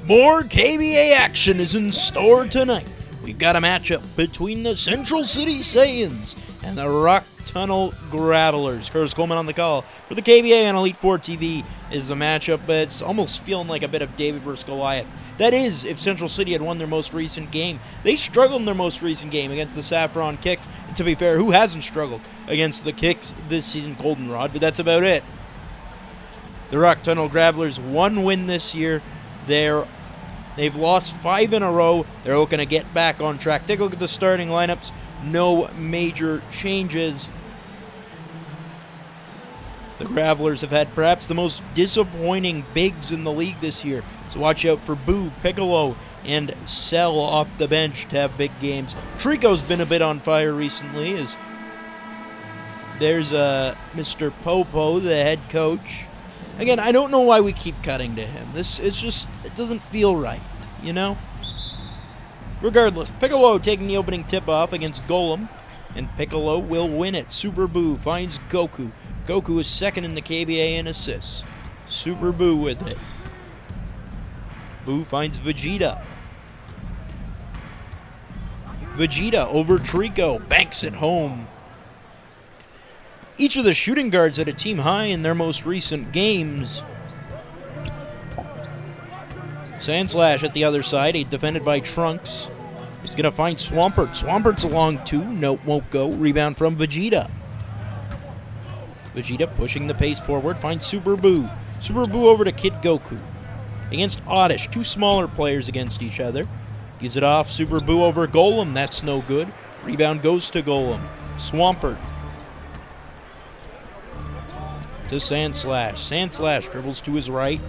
More KBA action is in store tonight. We've got a matchup between the Central City Saiyans and the Rock Tunnel Gravelers. Curtis Coleman on the call for the KBA on Elite 4 TV is a matchup, but it's almost feeling like a bit of David versus Goliath. That is, if Central City had won their most recent game. They struggled in their most recent game against the Saffron Kicks. And to be fair, who hasn't struggled against the Kicks this season, Goldenrod? But that's about it. The Rock Tunnel Gravelers, one win this year. They've lost 5 in a row. They're looking to get back on track. Take a look at the starting lineups. No major changes. The Gravelers have had perhaps the most disappointing bigs in the league this year. So watch out for Boo, Piccolo, and Cell off the bench to have big games. Treecko's been a bit on fire recently. There's Mr. Popo, the head coach. Again, I don't know why we keep cutting to him. It doesn't feel right, you know? Regardless, Piccolo taking the opening tip-off against Golem, and Piccolo will win it. Super Boo finds Goku. Goku is second in the KBA in assists. Super Boo with it. Boo finds Vegeta. Vegeta over Treecko, banks it home. Each of the shooting guards at a team high in their most recent games. Sandslash at the other side, defended by Trunks. He's going to find Swampert. Swampert's along two. Nope, won't go. Rebound from Vegeta. Vegeta pushing the pace forward, finds Super Boo. Super Boo over to Kid Goku. Against Oddish, two smaller players against each other. Gives it off, Super Boo over Golem. That's no good. Rebound goes to Golem. Swampert to Sandslash. Sandslash dribbles to his right.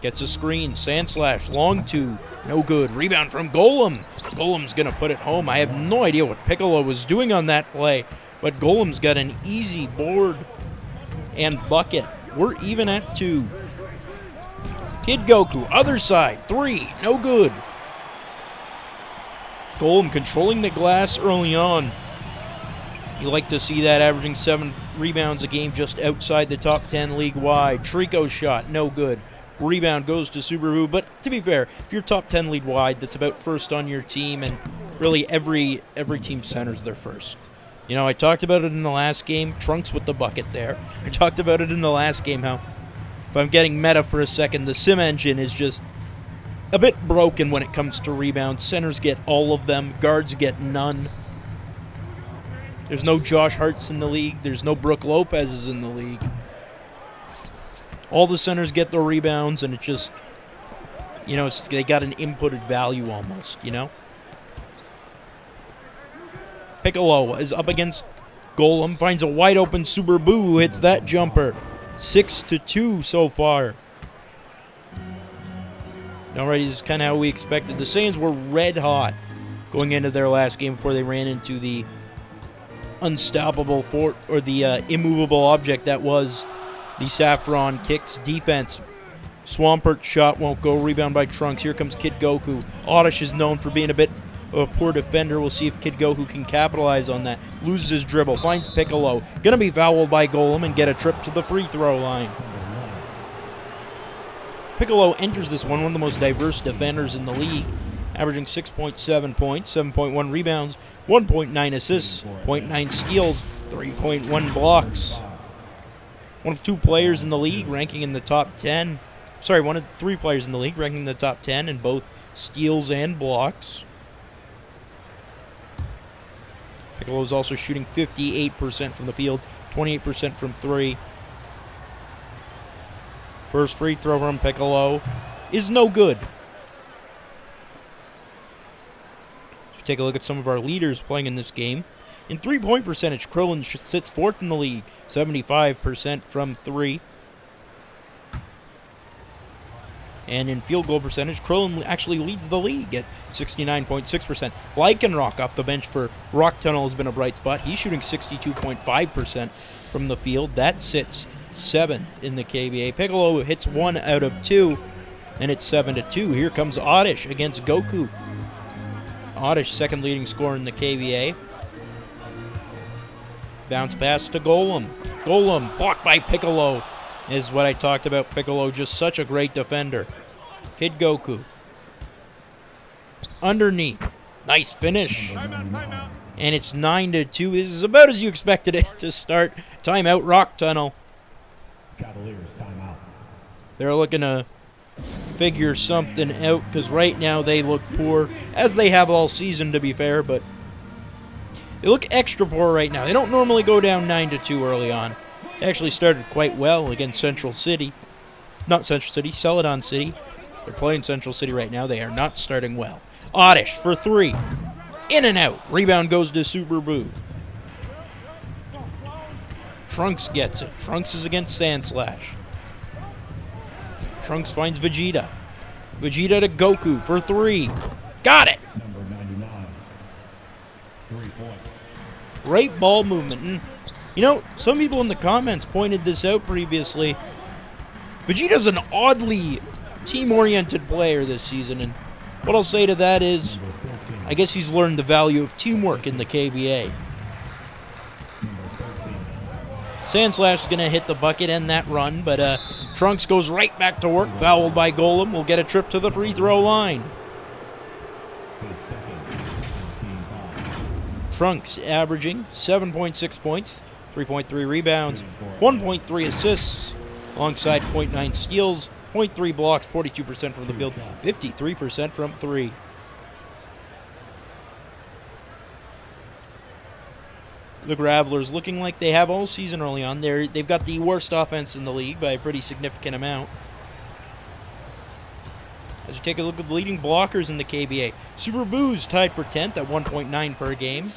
Gets a screen. Sandslash, long two. No good. Rebound from Golem. Golem's going to put it home. I have no idea what Piccolo was doing on that play, but Golem's got an easy board and bucket. We're even at 2. Kid Goku, other side. 3. No good. Golem controlling the glass early on. You like to see that, averaging 7 rebounds a game, just outside the top 10 league-wide. Treecko's shot, no good. Rebound goes to Super Boo, but to be fair, if you're top 10 league-wide, that's about first on your team, and really every team centers their first. You know, I talked about it in the last game, Trunks with the bucket there. I talked about it in the last game, how, if I'm getting meta for a second, the sim engine is just a bit broken when it comes to rebounds. Centers get all of them, guards get none. There's no Josh Hart's in the league. There's no Brooke Lopez's in the league. All the centers get the rebounds, and it just, you know, they got an inputted value almost, you know? Piccolo is up against Golem, finds a wide open Super Boo who hits that jumper. 6-2 so far. Alrighty, this is kind of how we expected. The Saiyans were red hot going into their last game before they ran into the unstoppable fort, or the immovable object that was the Saffron Kicks defense. Swampert shot won't go. Rebound by Trunks. Here comes Kid Goku. Oddish is known for being a bit of a poor defender. We'll see if Kid Goku can capitalize on that. Loses his dribble. Finds Piccolo. Gonna be fouled by Golem and get a trip to the free throw line. Piccolo enters this one of the most diverse defenders in the league, averaging 6.7 points, 7.1 rebounds, 1.9 assists, 0.9 steals, 3.1 blocks. One of 2 players in the league ranking in the top 10. Sorry, one of 3 players in the league ranking in the top 10 in both steals and blocks. Piccolo is also shooting 58% from the field, 28% from 3. First free throw from Piccolo is no good. Let's take a look at some of our leaders playing in this game. In three-point percentage, Krillin sits 4th in the league, 75% from 3. And in field goal percentage, Krillin actually leads the league at 69.6%. Lycanroc off the bench for Rock Tunnel has been a bright spot. He's shooting 62.5% from the field. That sits 7th in the KBA. Piccolo hits 1 out of 2, and it's 7-2. Here comes Oddish against Goku. Oddish, second leading scorer in the KBA. Bounce pass to Golem. Golem blocked by Piccolo. Is what I talked about. Piccolo, just such a great defender. Kid Goku. Underneath. Nice finish. Timeout. And it's 9-2. This is about as you expected it to start. Timeout, Rock Tunnel. Cavaliers, timeout. They're looking to figure something out because right now they look poor, as they have all season, to be fair, but they look extra poor right now. They don't normally go down 9-2 early on. They actually started quite well against Central City. Not Central City, Celadon City. They're playing Central City right now. They are not starting well. Oddish for 3. In and out. Rebound goes to Super Boo. Trunks gets it. Trunks is against Sandslash. Trunks finds Vegeta. Vegeta to Goku for 3. Got it! Number 99. 3 points. Great ball movement. And, you know, some people in the comments pointed this out previously. Vegeta's an oddly team-oriented player this season, and what I'll say to that is, I guess he's learned the value of teamwork in the KBA. Sandslash is going to hit the bucket and that run, but Trunks goes right back to work, fouled by Golem. Will get a trip to the free throw line. Trunks averaging 7.6 points, 3.3 rebounds, 1.3 assists, alongside 0.9 steals, 0.3 blocks, 42% from the field, 53% from 3. The Gravelers looking like they have all season early on. They've got the worst offense in the league by a pretty significant amount. As you take a look at the leading blockers in the KBA, Super Boo's tied for 10th at 1.9 per game.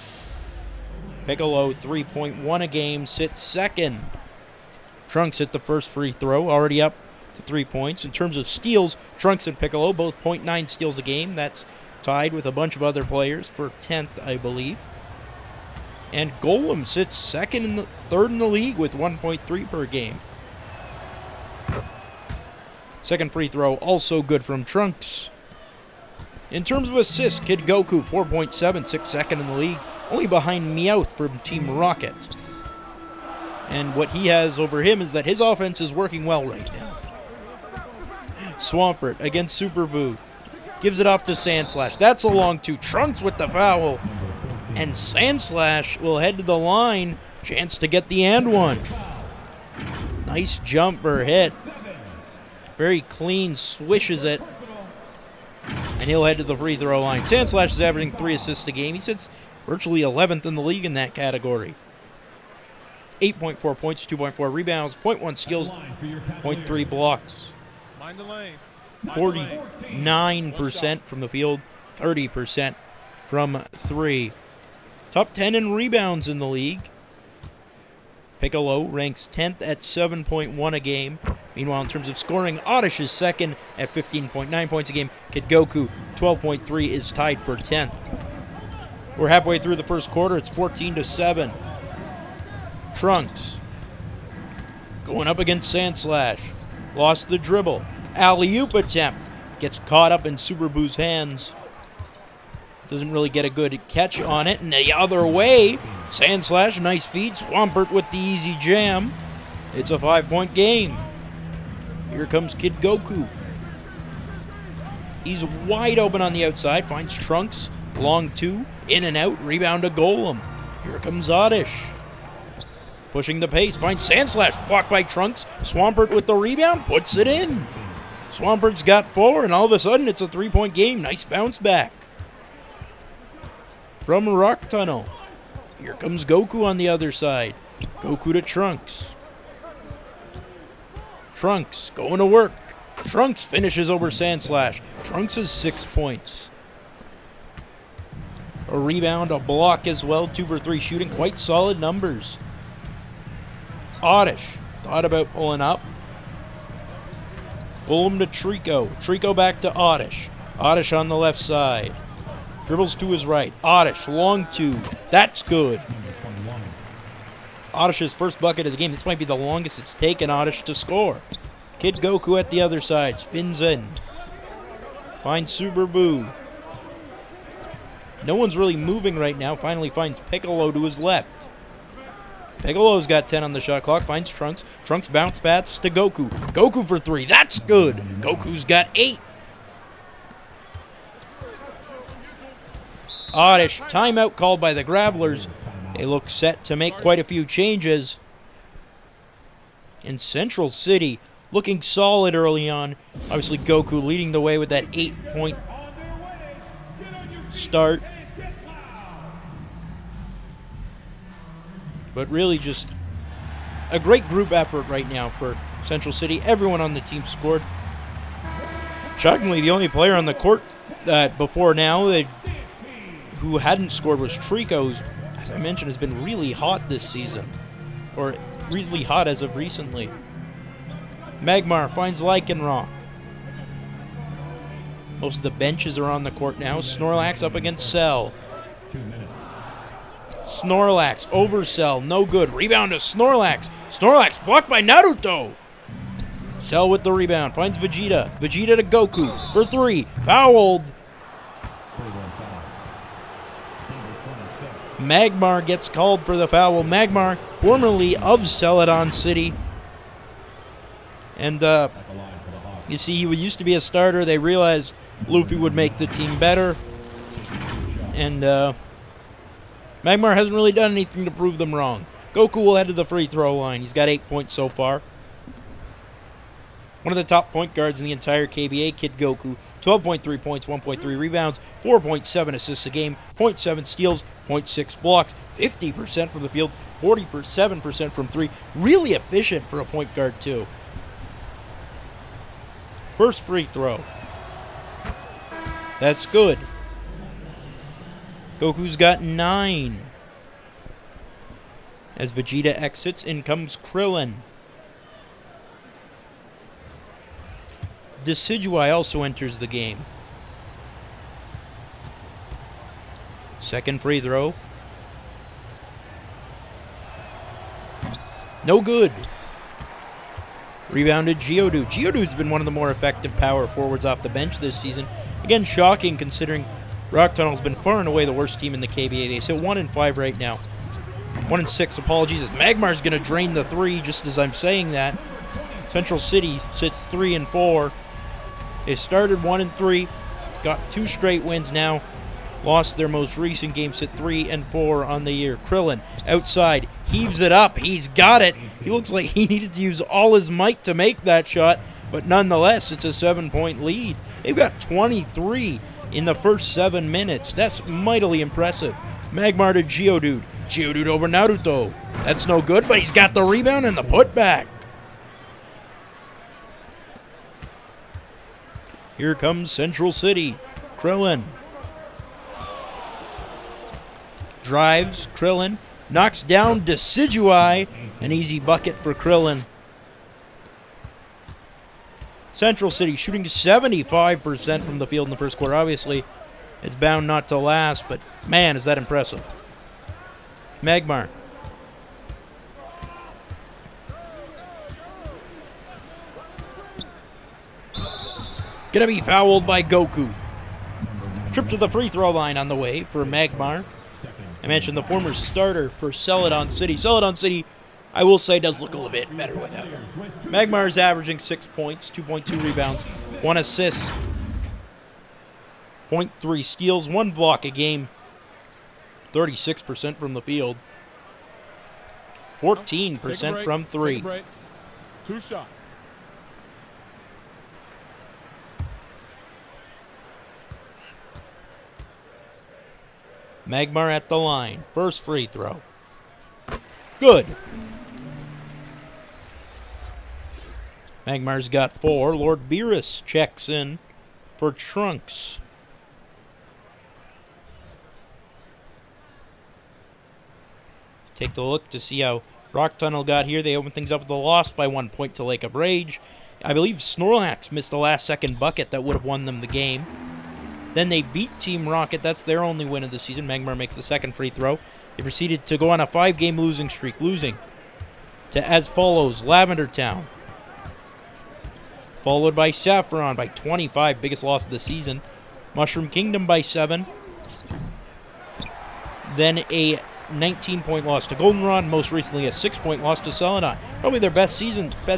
Piccolo, 3.1 a game, sits second. Trunks hit the first free throw, already up to 3 points. In terms of steals, Trunks and Piccolo, both 0.9 steals a game. That's tied with a bunch of other players for 10th, I believe. And Golem sits third in the league with 1.3 per game. Second free throw, also good from Trunks. In terms of assists, Kid Goku, 4.7, sits second in the league, only behind Meowth from Team Rocket. And what he has over him is that his offense is working well right now. Swampert against Super Boo. Gives it off to Sandslash. That's a long 2. Trunks with the foul. And Sandslash will head to the line. Chance to get the and one. Nice jumper hit. Very clean, swishes it. And he'll head to the free throw line. Sandslash is averaging 3 assists a game. He sits virtually 11th in the league in that category. 8.4 points, 2.4 rebounds, 0.1 steals, 0.3 blocks. Mind the lanes. 49% from the field, 30% from 3. Top 10 in rebounds in the league. Piccolo ranks 10th at 7.1 a game. Meanwhile, in terms of scoring, Oddish is second at 15.9 points a game. Kid Goku, 12.3, is tied for 10th. We're halfway through the first quarter. It's 14-7. Trunks going up against Sandslash. Lost the dribble. Alley-oop attempt. Gets caught up in Super Boo's hands. Doesn't really get a good catch on it. And the other way, Sandslash, nice feed. Swampert with the easy jam. It's a 5-point game. Here comes Kid Goku. He's wide open on the outside. Finds Trunks. Long 2. In and out. Rebound to Golem. Here comes Oddish. Pushing the pace. Finds Sandslash. Blocked by Trunks. Swampert with the rebound. Puts it in. Swampert's got 4, and all of a sudden it's a 3-point game. Nice bounce back. From Rock Tunnel. Here comes Goku on the other side. Goku to Trunks. Trunks going to work. Trunks finishes over Sandslash. Trunks has 6 points. A rebound, a block as well. 2 for 3 shooting. Quite solid numbers. Oddish thought about pulling up. Golem to Treecko. Treecko back to Oddish. Oddish on the left side. Dribbles to his right. Oddish, long 2. That's good. Oddish's first bucket of the game. This might be the longest it's taken Oddish to score. Kid Goku at the other side. Spins in. Finds Super Boo. No one's really moving right now. Finally finds Piccolo to his left. Piccolo's got 10 on the shot clock, finds Trunks. Trunks bounce bats to Goku. Goku for 3, that's good. Goku's got 8. Oddish, timeout called by the Gravelers. They look set to make quite a few changes. In Central City, looking solid early on. Obviously, Goku leading the way with that 8-point start. But really just a great group effort right now for Central City. Everyone on the team scored. Shockingly, the only player on the court before now who hadn't scored was Treecko, who, as I mentioned, has been really hot this season. Or really hot as of recently. Magmar finds Lycanroc. Most of the benches are on the court now. Snorlax up against Cell. 2 minutes. Snorlax over Cell, no good. Rebound to Snorlax. Snorlax blocked by Naruto. Cell with the rebound, finds Vegeta. Vegeta to Goku for 3. Fouled. Magmar gets called for the foul. Magmar, formerly of Celadon City. And you see, he used to be a starter. They realized Luffy would make the team better. And Magmar hasn't really done anything to prove them wrong. Goku will head to the free throw line. He's got 8 points so far. One of the top point guards in the entire KBA, Kid Goku. 12.3 points, 1.3 rebounds, 4.7 assists a game, 0.7 steals, 0.6 blocks, 50% from the field, 47% from 3. Really efficient for a point guard, too. First free throw. That's good. Goku's got 9. As Vegeta exits, in comes Krillin. Decidueye also enters the game. Second free throw. No good. Rebounded Geodude. Geodude's been one of the more effective power forwards off the bench this season. Again, shocking considering Rock Tunnel's been far and away the worst team in the KBA. They sit 1-5 right now. 1-6, apologies, as Magmar's going to drain the 3 just as I'm saying that. Central City sits 3-4. They started 1-3, got 2 straight wins now. Lost their most recent game, sit 3-4 on the year. Krillin, outside, heaves it up. He's got it. He looks like he needed to use all his might to make that shot, but nonetheless, it's a 7-point lead. They've got 23 in the first 7 minutes. That's mightily impressive. Magmar to Geodude. Geodude over Naruto. That's no good, but he's got the rebound and the putback. Here comes Central City. Krillin. Drives. Krillin. Knocks down Decidueye. An easy bucket for Krillin. Central City shooting 75% from the field in the first quarter. Obviously, it's bound not to last, but man, is that impressive. Magmar. Gonna be fouled by Goku. Trip to the free throw line on the way for Magmar. I mentioned the former starter for Celadon City. Celadon City, I will say, does look a little bit better without him. Magmar is averaging 6 points, 2.2 rebounds, 1 assist, 0.3 steals, 1 block a game, 36% from the field, 14% from 3. 2 shots. Magmar at the line. First free throw. Good. Magmar's got 4. Lord Beerus checks in for Trunks. Take the look to see how Rock Tunnel got here. They open things up with a loss by 1 point to Lake of Rage. I believe Snorlax missed a last-second bucket that would have won them the game. Then they beat Team Rocket. That's their only win of the season. Magmar makes the second free throw. They proceeded to go on a 5-game losing streak, losing to as follows: Lavender Town, followed by Saffron by 25, biggest loss of the season. Mushroom Kingdom by 7. Then a 19-point loss to Goldenrod, most recently a 6-point loss to Celadon. Probably their best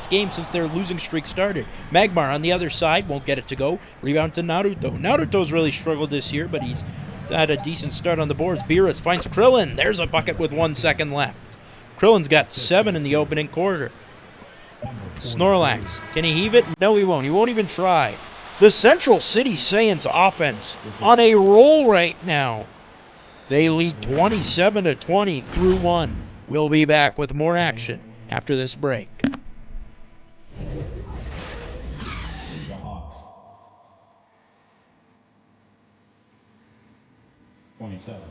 game since their losing streak started. Magmar on the other side won't get it to go. Rebound to Naruto. Naruto's really struggled this year, but he's had a decent start on the boards. Beerus finds Krillin. There's a bucket with 1 second left. Krillin's got 7 in the opening quarter. Snorlax, can he heave it? No, he won't. He won't even try. The Central City Saiyans offense on a roll right now. They lead 27-20 through 1. We'll be back with more action after this break. The Hawks. 27.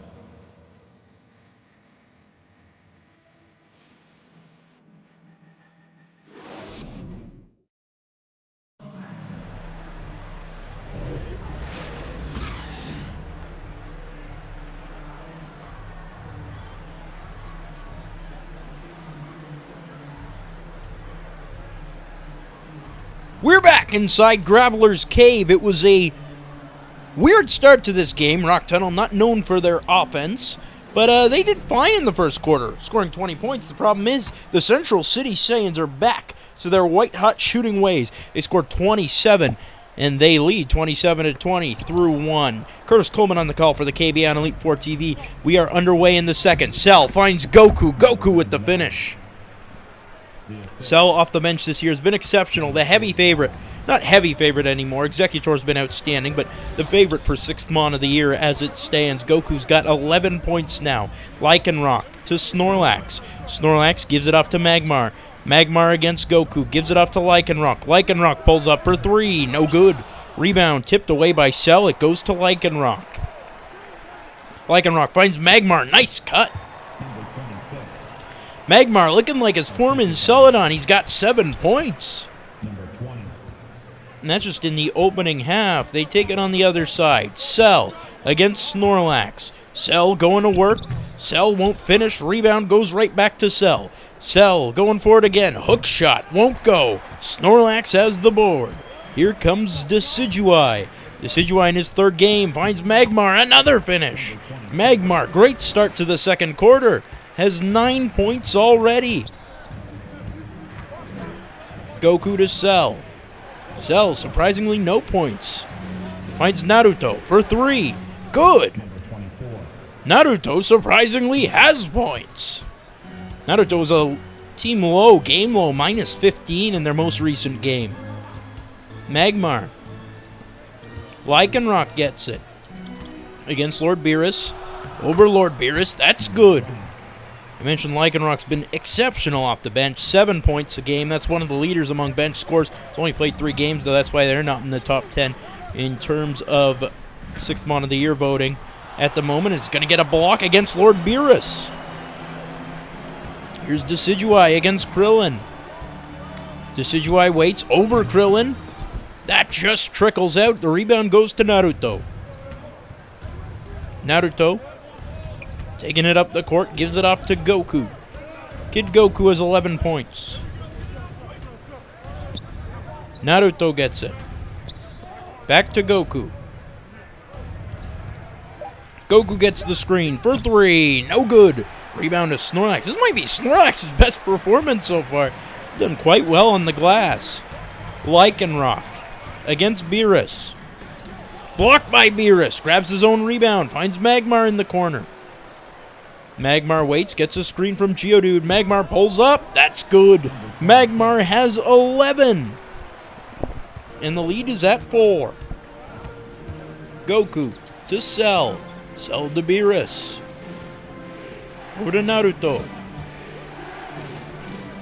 We're back inside Graveler's Cave. It was a weird start to this game. Rock Tunnel not known for their offense, but they did fine in the first quarter, scoring 20 points. The problem is the Central City Saiyans are back to their white-hot shooting ways. They scored 27, and they lead 27-20 through 1. Curtis Coleman on the call for the KB on Elite 4 TV. We are underway in the second. Cell finds Goku. Goku with the finish. Cell off the bench this year has been exceptional. The heavy favorite, not heavy favorite anymore. Executor's been outstanding, but the favorite for 6th Mon of the year as it stands. Goku's got 11 points now. Lycanroc to Snorlax. Snorlax gives it off to Magmar. Magmar against Goku. Gives it off to Lycanroc. Lycanroc pulls up for 3. No good. Rebound tipped away by Cell. It goes to Lycanroc. Lycanroc finds Magmar. Nice cut. Magmar looking like his form in Celadon. He's got 7 points. And that's just in the opening half. They take it on the other side. Cell against Snorlax. Cell going to work. Cell won't finish. Rebound goes right back to Cell. Cell going for it again. Hook shot won't go. Snorlax has the board. Here comes Decidueye. Decidueye in his 3rd game finds Magmar. Another finish. Magmar, great start to the second quarter. Has 9 points already. Goku to Cell. Cell, surprisingly, no points. Finds Naruto for 3. Good. Naruto, surprisingly, has points. Naruto was a team low, game low, minus 15 in their most recent game. Magmar. Lycanroc gets it. Against Lord Beerus. Over Lord Beerus, that's good. I mentioned Lycanroc's been exceptional off the bench. 7 points a game. That's one of the leaders among bench scores. He's only played 3 games, though. That's why they're not in the top 10 in terms of 6th Mon of the Year voting. At the moment, it's going to get a block against Lord Beerus. Here's Decidueye against Krillin. Decidueye waits over Krillin. That just trickles out. The rebound goes to Naruto. Naruto taking it up the court, gives it off to Goku. Kid Goku has 11 points. Naruto gets it. Back to Goku. Goku gets the screen for 3. No good. Rebound to Snorlax. This might be Snorlax's best performance so far. He's done quite well on the glass. Lycanroc against Beerus. Blocked by Beerus. Grabs his own rebound. Finds Magmar in the corner. Magmar waits, gets a screen from Geodude. Magmar pulls up. That's good. Magmar has 11. And the lead is at 4. Goku to Cell. Cell to Beerus. Over to Naruto.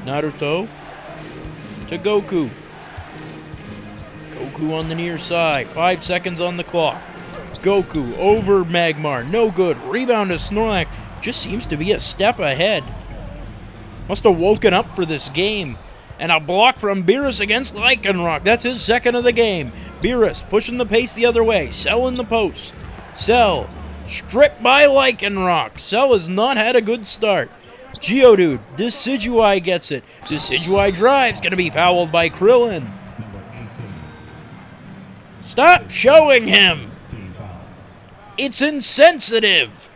Naruto to Goku. Goku on the near side. 5 seconds on the clock. Goku over Magmar. No good. Rebound to Snorlax. Just seems to be a step ahead. Must have woken up for this game. And a block from Beerus against Lycanroc. That's his 2nd of the game. Beerus pushing the pace the other way. Cell in the post. Cell stripped by Lycanroc. Cell has not had a good start. Geodude. Decidueye gets it. Decidueye drives. Going to be fouled by Krillin. Stop showing him. It's insensitive.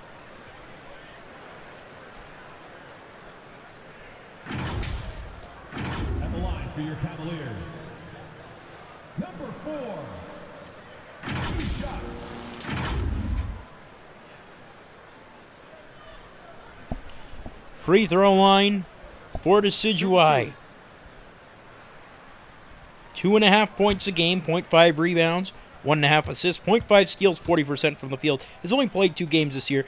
for your Cavaliers. Number 4. 2 shots. Free throw line for Decidui. 2.5 points a game, 0.5 rebounds, 1.5 assists, 0.5 steals, 40% from the field. Has only played 2 games this year.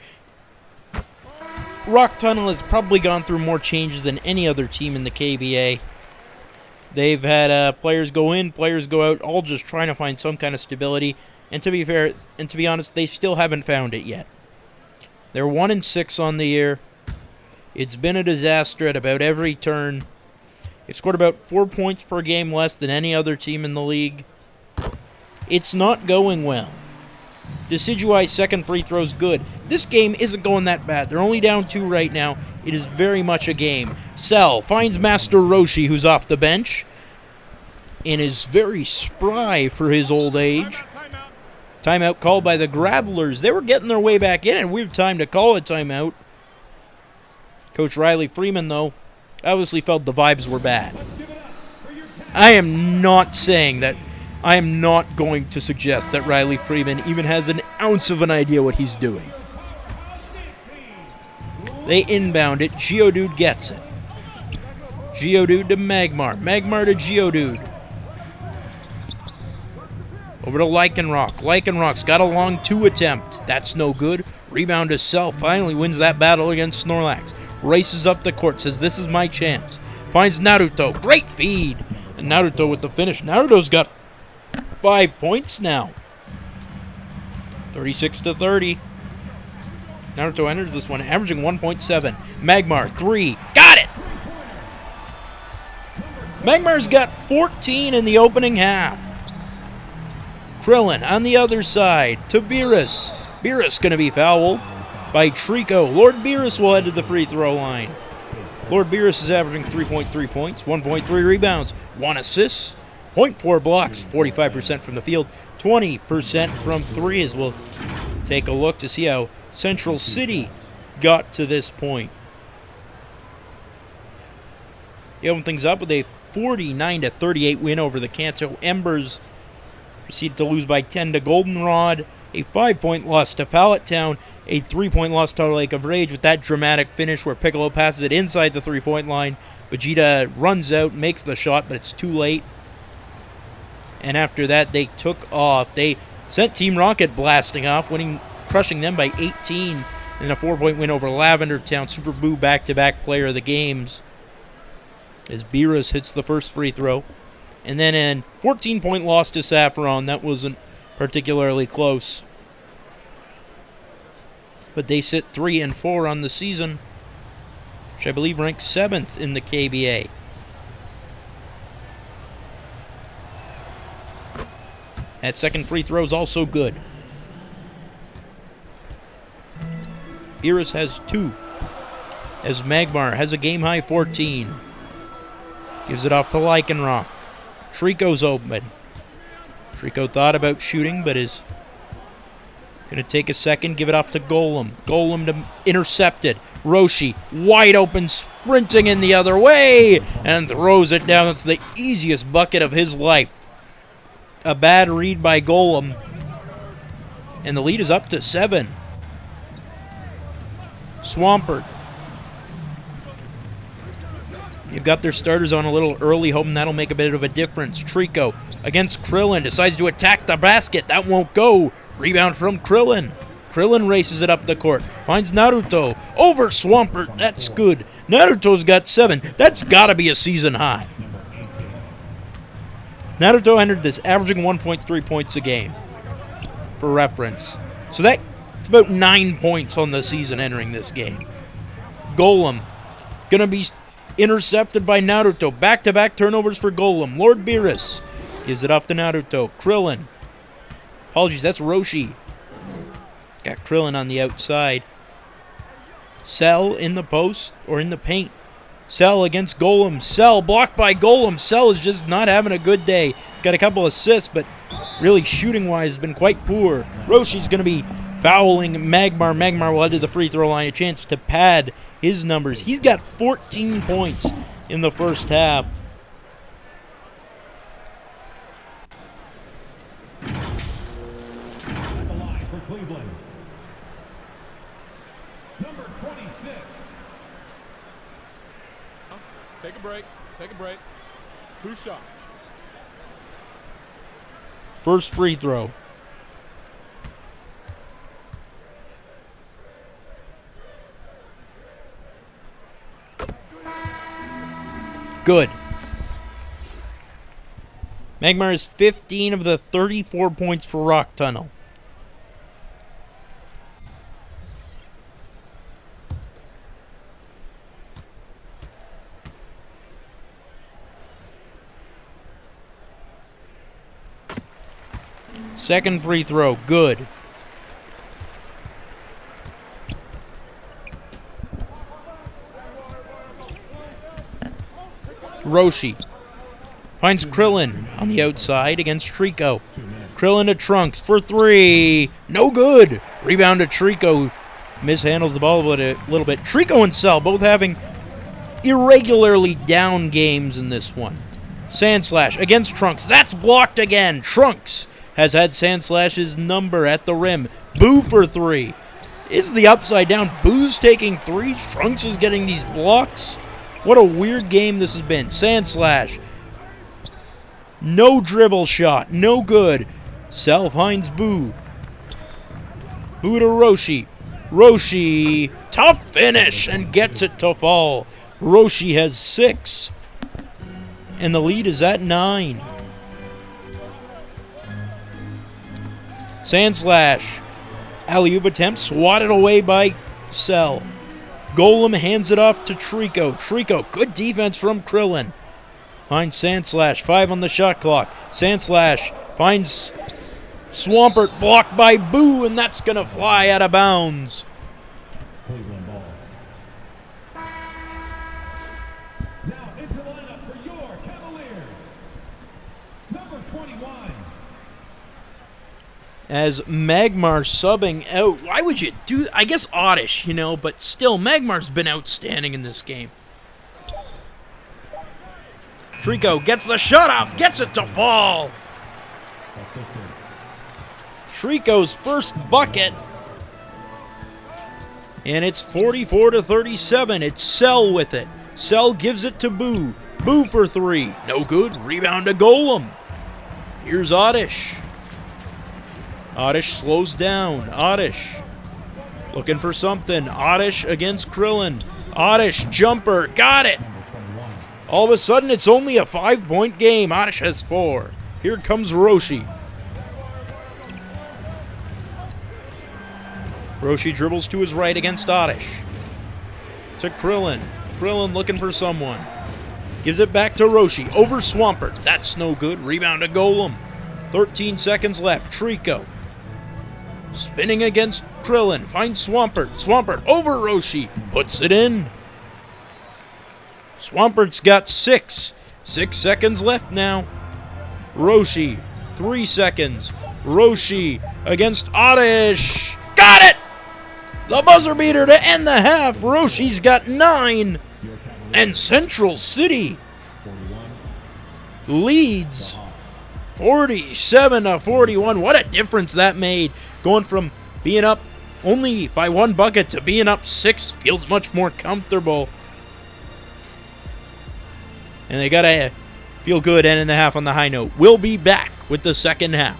Rock Tunnel has probably gone through more changes than any other team in the KBA. They've had players go in, players go out, all just trying to find some kind of stability. And to be fair, and to be honest, they still haven't found it yet. They're 1-6 on the year. It's been a disaster at about every turn. They've scored about 4 points per game less than any other team in the league. It's not going well. Decidui's second free throw's good. This game isn't going that bad. They're only down 2 right now. It is very much a game. Cell finds Master Roshi, who's off the bench, and is very spry for his old age. Timeout called by the Grabblers. They were getting their way back in, and weird time to call a timeout. Coach Riley Freeman, though, obviously felt the vibes were bad. I am not saying that. I am not going to suggest that Riley Freeman even has an ounce of an idea what he's doing. They inbound it. Geodude gets it. Geodude to Magmar. Magmar to Geodude. Over to Lycanroc. Lycanroc's got a long 2 attempt. That's no good. Rebound to Cell. Finally wins that battle against Snorlax. Races up the court. Says, this is my chance. Finds Naruto. Great feed. And Naruto with the finish. Naruto's got 5 points now. 36-30. Naruto enters this one averaging 1.7. Magmar, 3. Got it! Magmar's got 14 in the opening half. Krillin on the other side to Beerus. Beerus going to be fouled by Treecko. Lord Beerus will head to the free throw line. Lord Beerus is averaging 3.3 points, 1.3 rebounds, 1 assist, 0.4 blocks, 45% from the field, 20% from 3, as we'll take a look to see how Central City got to this point. They open things up with a 49-38 win over the Kanto Embers. Proceeded to lose by 10 to Goldenrod. A 5-point loss to Pallet Town. A 3-point loss to Lake of Rage with that dramatic finish where Piccolo passes it inside the 3-point line. Vegeta runs out, makes the shot, but it's too late. And after that, they took off. They sent Team Rocket blasting off, crushing them by 18 in a 4-point win over Lavender Town. Super Boo back-to-back player of the games as Beerus hits the first free throw. And then a 14-point loss to Saffron. That wasn't particularly close. But they sit 3-4 on the season, which I believe ranks 7th in the KBA. That second free throw is also good. Beerus has 2, as Magmar has a game-high 14. Gives it off to Lycanroc. Treecko's open. Treecko thought about shooting, but is going to take a second, give it off to Golem. Golem to intercepted. Roshi, wide open, sprinting in the other way, and throws it down. It's the easiest bucket of his life. A bad read by Golem. And the lead is up to 7. Swampert. You've got their starters on a little early, hoping that'll make a bit of a difference. Treecko against Krillin, decides to attack the basket. That won't go. Rebound from Krillin. Krillin races it up the court. Finds Naruto. Over Swampert. That's good. Naruto's got 7. That's got to be a season high. Naruto entered this averaging 1.3 points a game, for reference. So it's about 9 points on the season entering this game. Golem going to be intercepted by Naruto. Back-to-back turnovers for Golem. Lord Beerus gives it off to Naruto. Krillin. Apologies, that's Roshi. Got Krillin on the outside. Cell in the post, or in the paint. Cell against Golem. Cell blocked by Golem. Cell is just not having a good day. Got a couple assists, but really shooting-wise has been quite poor. Roshi's going to be fouling Magmar. Magmar will head to the free throw line. A chance to pad his numbers. He's got 14 points in the first half. Cleveland. Number 26. Take a break. Take a break. 2 shots. First free throw. Good. Magmar is 15 of the 34 points for Rock Tunnel. Second free throw, good. Roshi finds Krillin on the outside against Treecko. Krillin to Trunks for 3. No good. Rebound to Treecko. Mishandles the ball a little bit. Treecko and Cell both having irregularly down games in this one. Sandslash against Trunks. That's blocked again. Trunks has had Sandslash's number at the rim. Boo for 3. Is the upside down. Boo's taking 3. Trunks is getting these blocks. What a weird game this has been. Sandslash. No dribble shot. No good. Cell finds Boo. Boo to Roshi. Roshi. Tough finish and gets it to fall. Roshi has 6. And the lead is at 9. Sandslash. Alley-oop attempt swatted away by Cell. Golem hands it off to Treecko. Treecko, good defense from Krillin. Finds Sandslash, 5 on the shot clock. Sandslash finds Swampert, blocked by Boo, and that's going to fly out of bounds. Cleveland ball. Now into the lineup for your Cavaliers. Number 21. As Magmar subbing out. Why would you do that? I guess Oddish, but still, Magmar's been outstanding in this game. Treecko gets the shot off, gets it to fall. Treecko's first bucket. And it's 44-37. It's Cell with it. Cell gives it to Boo. Boo for 3. No good. Rebound to Golem. Here's Oddish. Oddish slows down. Oddish looking for something. Oddish against Krillin. Oddish jumper. Got it. All of a sudden, it's only a 5-point game. Oddish has 4. Here comes Roshi. Roshi dribbles to his right against Oddish. To Krillin. Krillin looking for someone. Gives it back to Roshi. Over Swampert. That's no good. Rebound to Golem. 13 seconds left. Treecko. Spinning against Krillin. Finds Swampert. Swampert over Roshi. Puts it in. Swampert's got 6. 6 seconds left now. Roshi. 3 seconds. Roshi against Oddish. Got it! The buzzer beater to end the half. Roshi's got 9. And Central City leads 47-41. What a difference that made. Going from being up only by 1 bucket to being up 6 feels much more comfortable. And they got to feel good ending the half on the high note. We'll be back with the second half.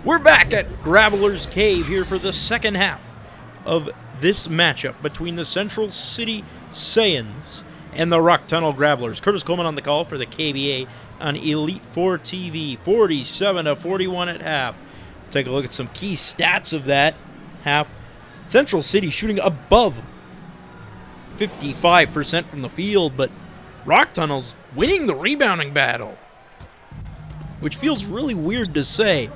We're back at Graveler's Cave here for the second half of this matchup between the Central City Saiyans and the Rock Tunnel Gravelers. Curtis Coleman on the call for the KBA on Elite 4 TV, 47-41 at half. Take a look at some key stats of that half. Central City shooting above 55% from the field, but Rock Tunnel's winning the rebounding battle, which feels really weird to say.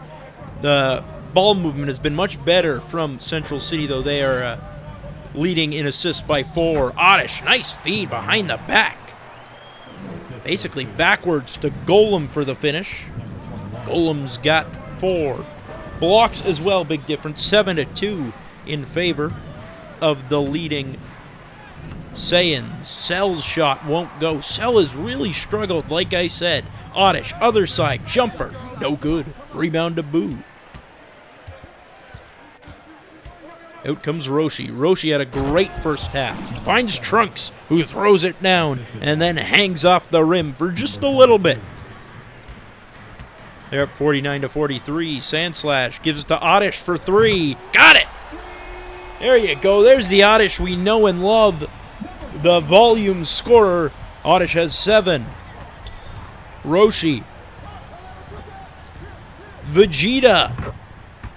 The ball movement has been much better from Central City, though they are leading in assists by 4. Oddish, nice feed behind the back. Basically backwards to Golem for the finish. Golem's got 4. Blocks as well, big difference. 7-2 in favor of the leading Saiyans. Cell's shot won't go. Cell has really struggled, like I said. Oddish, other side, jumper, no good. Rebound to Boo. Out comes Roshi. Roshi had a great first half. Finds Trunks, who throws it down and then hangs off the rim for just a little bit. They're up 49-43. Sandslash gives it to Oddish for 3. Got it! There you go. There's the Oddish we know and love. The volume scorer. Oddish has 7. Roshi. Vegeta.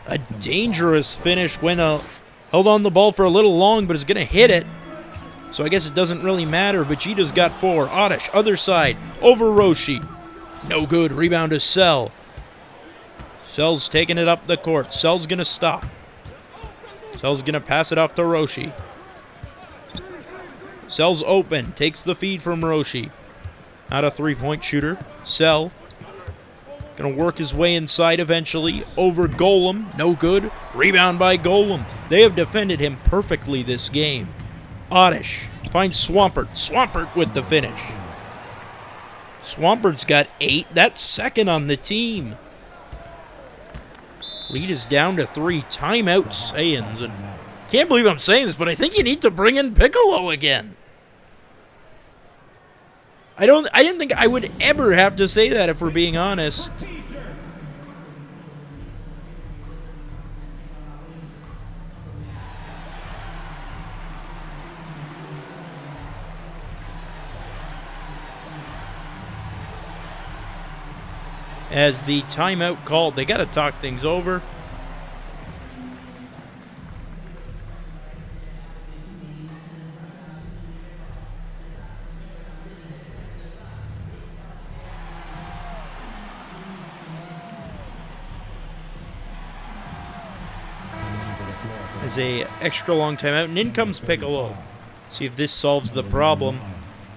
A dangerous finish when held on the ball for a little long, but is going to hit it. So I guess it doesn't really matter. Vegeta's got 4. Oddish, other side, over Roshi. No good. Rebound to Cell. Cell's taking it up the court. Cell's going to stop. Cell's going to pass it off to Roshi. Cell's open. Takes the feed from Roshi. Not a three-point shooter. Cell going to work his way inside eventually. Over Golem. No good. Rebound by Golem. They have defended him perfectly this game. Oddish finds Swampert. Swampert with the finish. Swampert's got 8. That's second on the team. Lead is down to 3. Timeout Saiyans. And can't believe I'm saying this, but I think you need to bring in Piccolo again. I didn't think I would ever have to say that, if we're being honest. As the timeout called, they got to talk things over. As a extra long timeout, and in comes Piccolo. See if this solves the problem.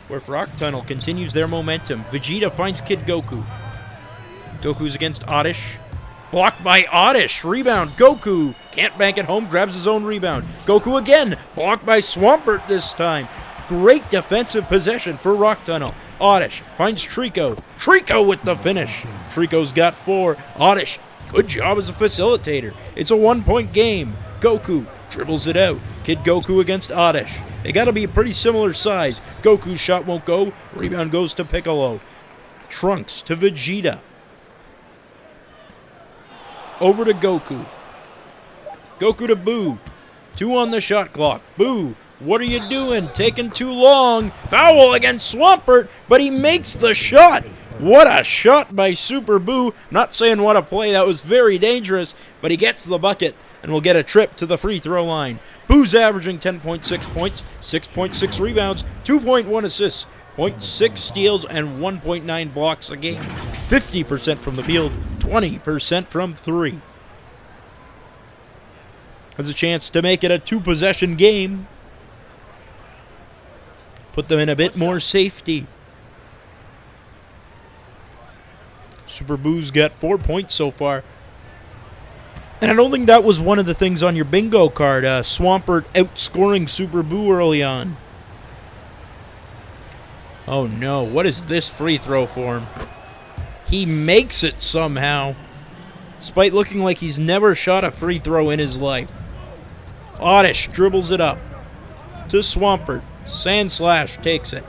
Where Rock Tunnel continues their momentum. Vegeta finds Kid Goku. Goku's against Oddish. Blocked by Oddish. Rebound. Goku can't bank it home. Grabs his own rebound. Goku again. Blocked by Swampert this time. Great defensive possession for Rock Tunnel. Oddish finds Treecko. Treecko with the finish. Treecko's got 4. Oddish, good job as a facilitator. It's a 1-point game. Goku dribbles it out. Kid Goku against Oddish. They got to be a pretty similar size. Goku's shot won't go. Rebound goes to Piccolo. Trunks to Vegeta. Over to Goku. Goku to Boo. 2 on the shot clock. Boo, what are you doing? Taking too long. Foul against Swampert, but he makes the shot. What a shot by Super Boo. Not saying what a play. That was very dangerous, but he gets the bucket and will get a trip to the free throw line. Boo's averaging 10.6 points, 6.6 rebounds, 2.1 assists, 0.6 steals, and 1.9 blocks a game. 50% from the field, 20% from 3. Has a chance to make it a 2-possession game. Put them in a bit more safety. Super Boo's got 4 points so far. And I don't think that was one of the things on your bingo card. Swampert outscoring Super Boo early on. Oh no, what is this free throw for him? He makes it somehow, despite looking like he's never shot a free throw in his life. Oddish dribbles it up to Swampert. Sandslash takes it.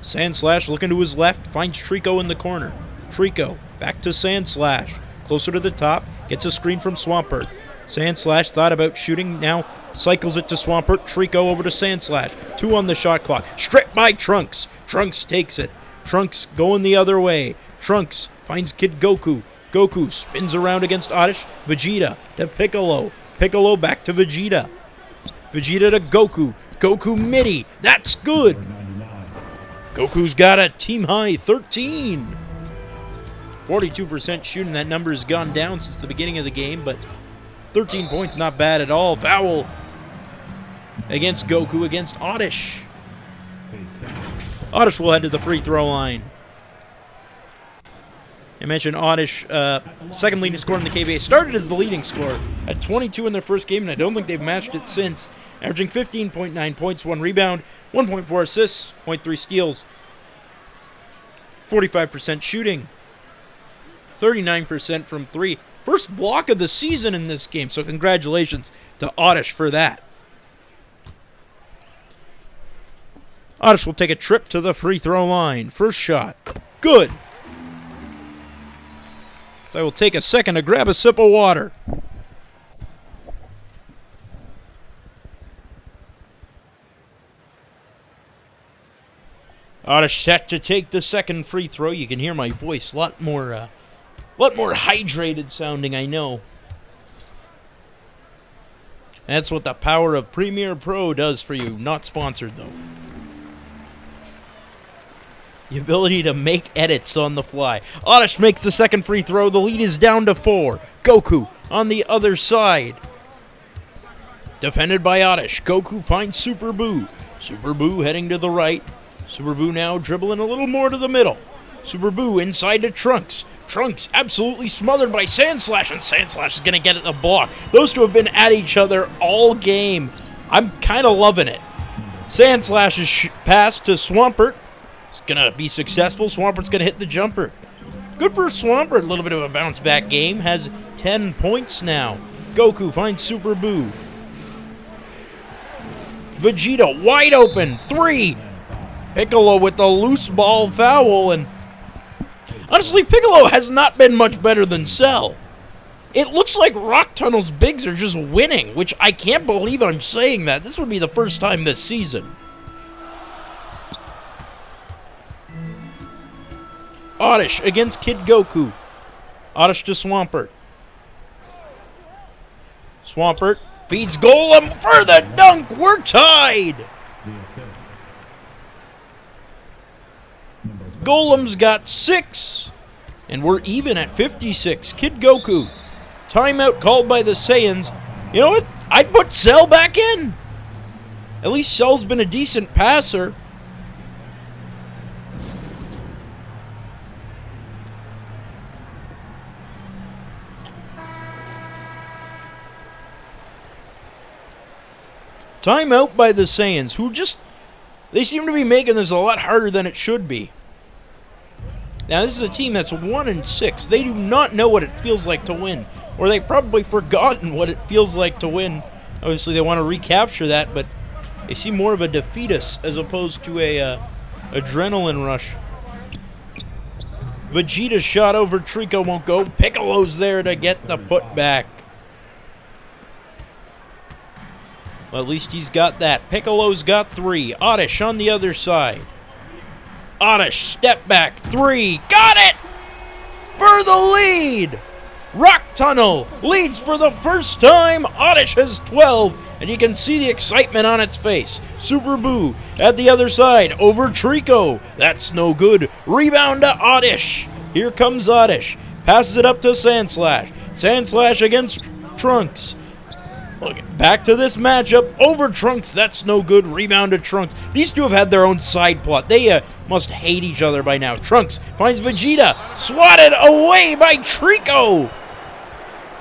Sandslash looking to his left, finds Treecko in the corner. Treecko back to Sandslash. Closer to the top, Gets a screen from Swampert. Sandslash thought about shooting, now cycles it to Swampert. Treecko over to Sandslash. 2 on the shot clock. Stripped by Trunks. Trunks takes it. Trunks going the other way. Trunks finds Kid Goku. Goku spins around against Oddish. Vegeta to Piccolo. Piccolo back to Vegeta. Vegeta to Goku. Goku midi. That's good. Goku's got a team high 13. 42% shooting. That number has gone down since the beginning of the game, but 13 points, not bad at all. Foul against Goku against Oddish. Oddish will head to the free throw line. I mentioned Oddish, second leading scorer in the KBA, started as the leading scorer at 22 in their first game, and I don't think they've matched it since. Averaging 15.9 points, 1 rebound, 1.4 assists, 0.3 steals, 45% shooting, 39% from 3. First block of the season in this game, so congratulations to Oddish for that. Oddish will take a trip to the free throw line. First shot. Good. So I will take a second to grab a sip of water. Oddish set to take the second free throw. You can hear my voice a lot more hydrated sounding, I know. That's what the power of Premiere Pro does for you. Not sponsored, though. The ability to make edits on the fly. Oddish makes the second free throw. The lead is down to 4. Goku on the other side. Defended by Oddish. Goku finds Super Boo. Super Boo heading to the right. Super Boo now dribbling a little more to the middle. Super Boo inside to Trunks. Trunks absolutely smothered by Sandslash, and Sandslash is going to get at the block. Those two have been at each other all game. I'm kind of loving it. Sandslash's pass to Swampert. It's going to be successful. Swampert's going to hit the jumper. Good for Swampert. A little bit of a bounce-back game. Has 10 points now. Goku finds Super Boo. Vegeta wide open. 3. Piccolo with the loose ball foul. And honestly, Piccolo has not been much better than Cell. It looks like Rock Tunnel's bigs are just winning, which I can't believe I'm saying that. This would be the first time this season. Oddish against Kid Goku. Oddish to Swampert. Swampert feeds Golem for the dunk. We're tied. Golem's got 6. And we're even at 56. Kid Goku. Timeout called by the Saiyans. You know what? I'd put Cell back in. At least Cell's been a decent passer. Timeout by the Saiyans, who they seem to be making this a lot harder than it should be. Now, this is a team that's 1-6. They do not know what it feels like to win, or they've probably forgotten what it feels like to win. Obviously, they want to recapture that, but they seem more of a defeatist as opposed to a adrenaline rush. Vegeta's shot over Treecko won't go. Piccolo's there to get the putback. Well, at least he's got that. Piccolo's got 3. Oddish on the other side. Oddish, step back, 3. Got it! For the lead! Rock Tunnel leads for the first time. Oddish has 12, and you can see the excitement on its face. Super Boo at the other side over Treecko. That's no good. Rebound to Oddish. Here comes Oddish. Passes it up to Sandslash. Sandslash against Trunks. Look, back to this matchup. Over Trunks. That's no good. Rebound to Trunks. These two have had their own side plot. They must hate each other by now. Trunks finds Vegeta. Swatted away by Treecko.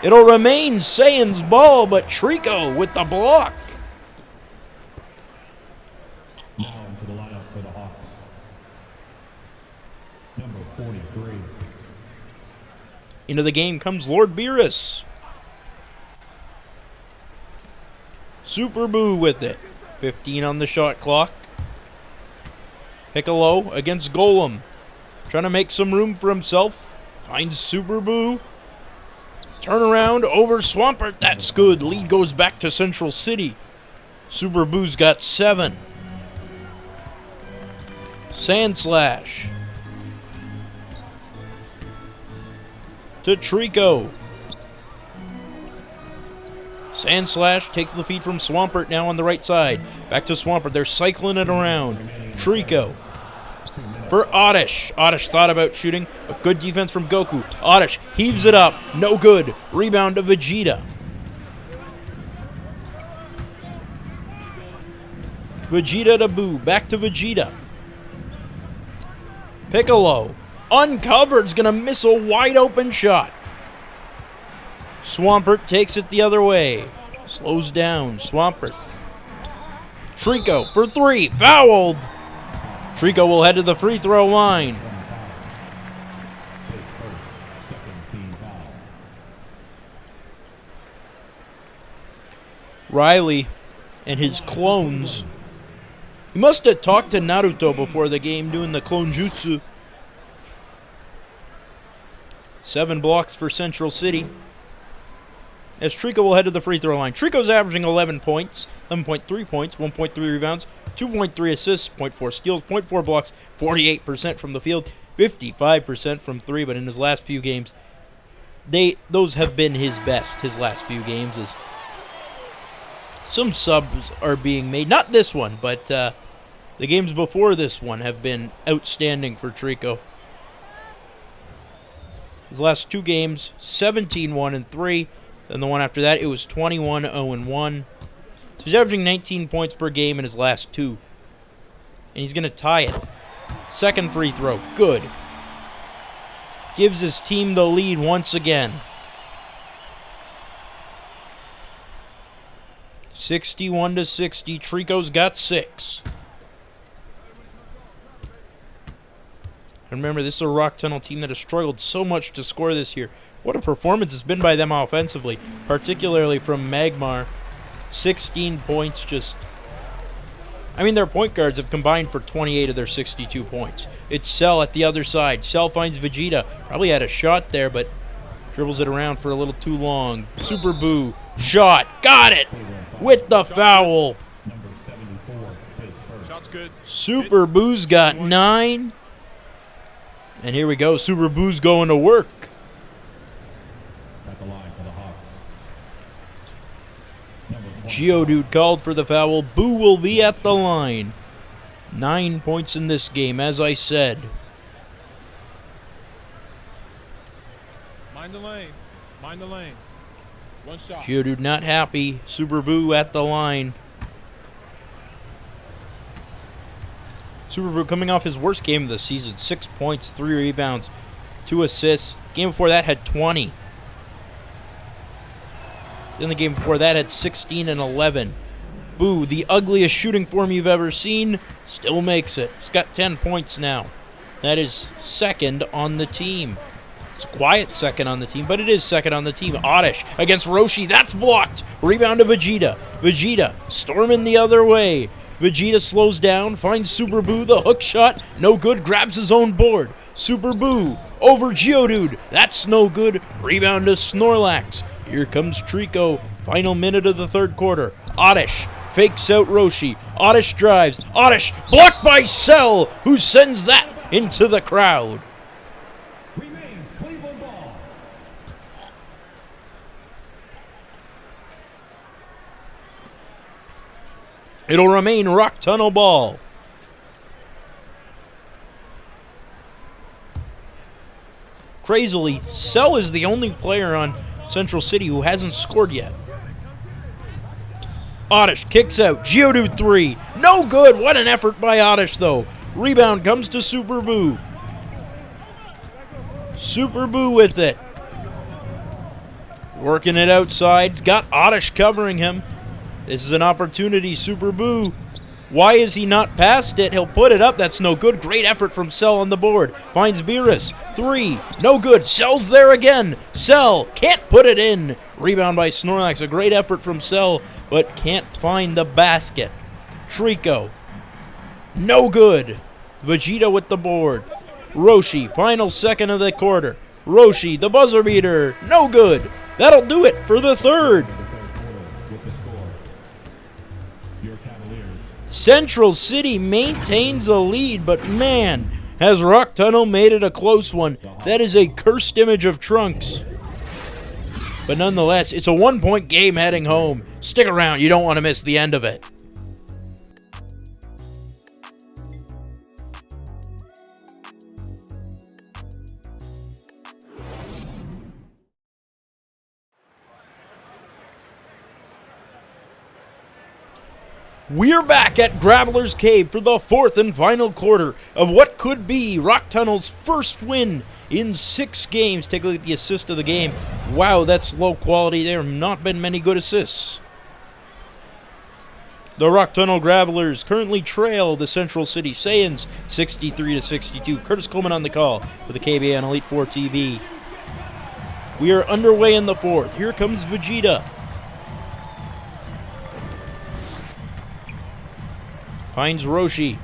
It'll remain Saiyan's ball, but Treecko with the block. Now into the lineup for the Hawks. Number 43. Into the game comes Lord Beerus. Super Boo with it. 15 on the shot clock. Piccolo against Golem. Trying to make some room for himself. Finds Super Boo. Turnaround over Swampert. That's good. Lead goes back to Central City. Super Boo's got 7. Sandslash. To Treecko. Sandslash takes the feed from Swampert now on the right side. Back to Swampert. They're cycling it around. Treecko. For Oddish. Oddish thought about shooting, but good defense from Goku. Oddish heaves it up. No good. Rebound to Vegeta. Vegeta to Boo. Back to Vegeta. Piccolo. Uncovered. Is going to miss a wide open shot. Swampert takes it the other way. Slows down. Swampert. Treecko for 3. Fouled. Treecko will head to the free throw line. Riley and his clones. He must have talked to Naruto before the game doing the clone jutsu. 7 blocks for Central City. As Treecko will head to the free throw line. Treecko's averaging 11 points, 11.3 points, 1.3 rebounds, 2.3 assists, 0.4 steals, 0.4 blocks, 48% from the field, 55% from 3, but in his last few games, those have been his best, his last few games. As some subs are being made, not this one, but the games before this one have been outstanding for Treecko. His last 2 games, 17-1-3. Then the one after that, it was 21-0-1. So he's averaging 19 points per game in his last 2. And he's going to tie it. Second free throw. Good. Gives his team the lead once again. 61-60. Treecko's got 6. And remember, this is a Rock Tunnel team that has struggled so much to score this year. What a performance it's been by them offensively, particularly from Magmar. 16 points just... I mean, their point guards have combined for 28 of their 62 points. It's Cell at the other side. Cell finds Vegeta. Probably had a shot there, but dribbles it around for a little too long. Super Boo. Shot. Got it! With the foul. Shot's good. Super Boo's got 9. And here we go. Super Boo's going to work. At the line for the Hawks. Geodude called for the foul. Boo will be at the line. 9 points in this game, as I said. Mind the lanes. Mind the lanes. One shot. Geodude not happy. Super Boo at the line. Super Boo coming off his worst game of the season. 6 points, 3 rebounds, 2 assists. The game before that had 20. Then the game before that had 16 and 11. Boo, the ugliest shooting form you've ever seen, still makes it. He's got 10 points now. That is second on the team. It's a quiet second on the team, but it is second on the team. Oddish against Roshi. That's blocked. Rebound to Vegeta. Vegeta storming the other way. Vegeta slows down, finds Super Boo. The hook shot, no good. Grabs his own board. Super Boo over Geodude. That's no good. Rebound to Snorlax. Here comes Treecko. Final minute of the third quarter. Oddish fakes out Roshi. Oddish drives. Oddish blocked by Cell, who sends that into the crowd. Remains Cleveland ball. It'll remain Rock Tunnel ball. Crazily, Cell is the only player on Central City who hasn't scored yet. Oddish kicks out. Geodude 3. No good. What an effort by Oddish, though. Rebound comes to Super Boo. Super Boo with it. Working it outside. Got Oddish covering him. This is an opportunity. Super Boo. Why is he not past it? He'll put it up. That's no good. Great effort from Cell on the board. Finds Beerus. 3. No good. Cell's there again. Cell can't put it in. Rebound by Snorlax. A great effort from Cell, but can't find the basket. Treecko. No good. Vegeta with the board. Roshi. Final second of the quarter. Roshi, the buzzer beater. No good. That'll do it for the third. The third quarter with the score. Your Cavaliers. Central City maintains a lead, but man, has Rock Tunnel made it a close one. That is a cursed image of Trunks. But nonetheless, it's a 1-point game heading home. Stick around, you don't want to miss the end of it. We're back at Graveler's Cave for the fourth and final quarter of what could be Rock Tunnel's first win in 6 games. Take a look at the assist of the game. Wow, that's low quality. There have not been many good assists. The Rock Tunnel Gravelers currently trail the Central City Saiyans 63-62. Curtis Coleman on the call for the KBA on Elite 4 TV. We are underway in the fourth. Here comes Vegeta. Finds Roshi.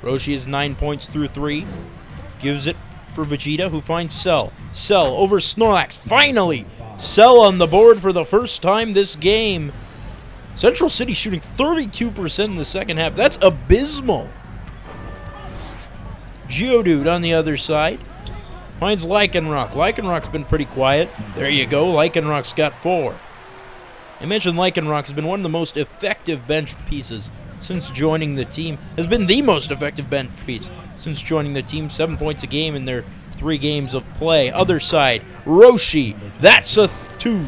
Roshi is 9 points through 3. Gives it for Vegeta, who finds Cell. Cell over Snorlax. Finally! Cell on the board for the first time this game. Central City shooting 32% in the second half. That's abysmal. Geodude on the other side. Finds Lycanroc. Lycanroc's been pretty quiet. There you go. Lycanroc's got 4. I mentioned Lycanroc has been one of the most effective bench pieces since joining the team. Has been the most effective bench piece since joining the team. 7 points a game in their 3 games of play. Other side, Roshi. That's a 2.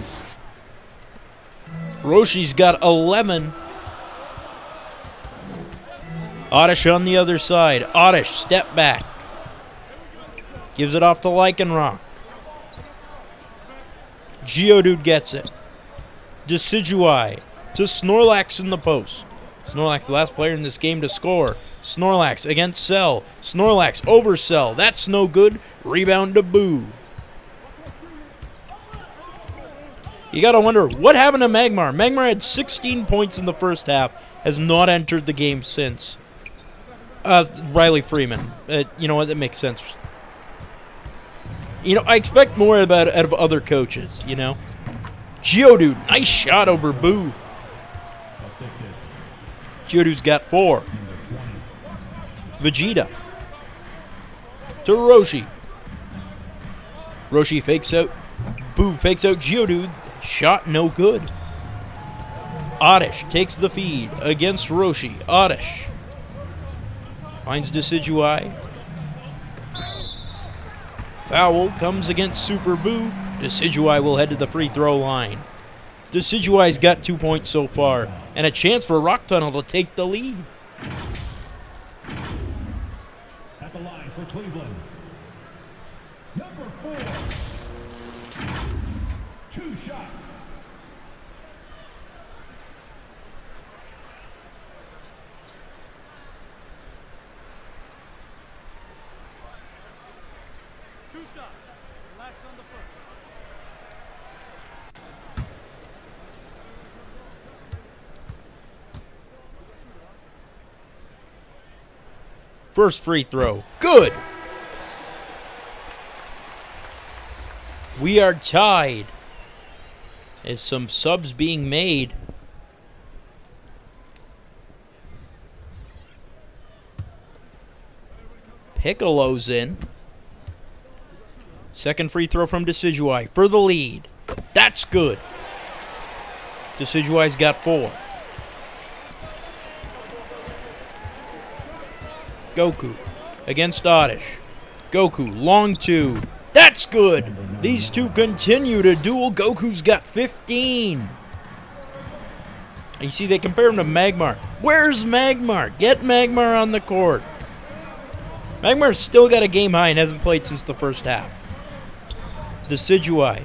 Roshi's got 11. Oddish on the other side. Oddish, step back. Gives it off to Lycanroc. Geodude gets it. Decidueye to Snorlax in the post. Snorlax, the last player in this game to score. Snorlax against Cell. Snorlax over Cell. That's no good. Rebound to Boo. You gotta wonder, what happened to Magmar? Magmar had 16 points in the first half. Has not entered the game since. Riley Freeman. You know what? That makes sense. You know, I expect more out of other coaches, you know? Geodude, nice shot over Boo. Geodude's got 4. Vegeta to Roshi. Roshi fakes out. Boo fakes out Geodude. Shot no good. Oddish takes the feed against Roshi. Oddish finds Decidueye. Foul comes against Super Boo. Decidueye will head to the free throw line. Decidueye's got 2 points so far, and a chance for Rock Tunnel to take the lead. At the line for Cleveland. Number 4. 2 shots. Relax on the first. First free throw. Good. We are tied. As some subs being made. Piccolo's in. Second free throw from Decidueye for the lead. That's good. Decidueye's got 4. Goku against Oddish. Goku, long 2. That's good. These two continue to duel. Goku's got 15. You see, they compare him to Magmar. Where's Magmar? Get Magmar on the court. Magmar's still got a game high and hasn't played since the first half. Decidueye.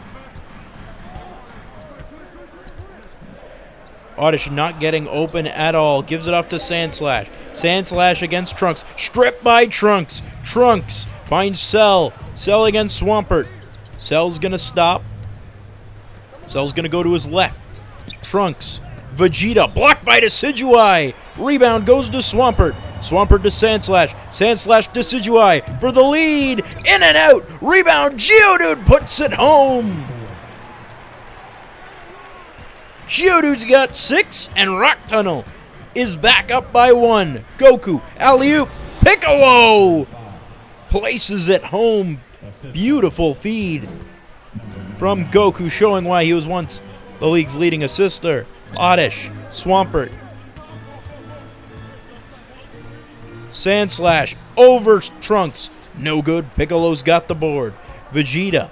Oddish not getting open at all. Gives it off to Sandslash. Sandslash against Trunks. Stripped by Trunks. Trunks finds Cell. Cell against Swampert. Cell's going to stop. Cell's going to go to his left. Trunks. Vegeta. Blocked by Decidueye. Rebound goes to Swampert. Swampert to Sandslash. Sandslash to Decidueye for the lead. In and out. Rebound. Geodude puts it home. Geodude's got 6, and Rock Tunnel is back up by 1. Goku, alley-oop, Piccolo places it home. Beautiful feed from Goku, showing why he was once the league's leading assister. Oddish, Swampert, Sandslash over Trunks. No good. Piccolo's got the board. Vegeta.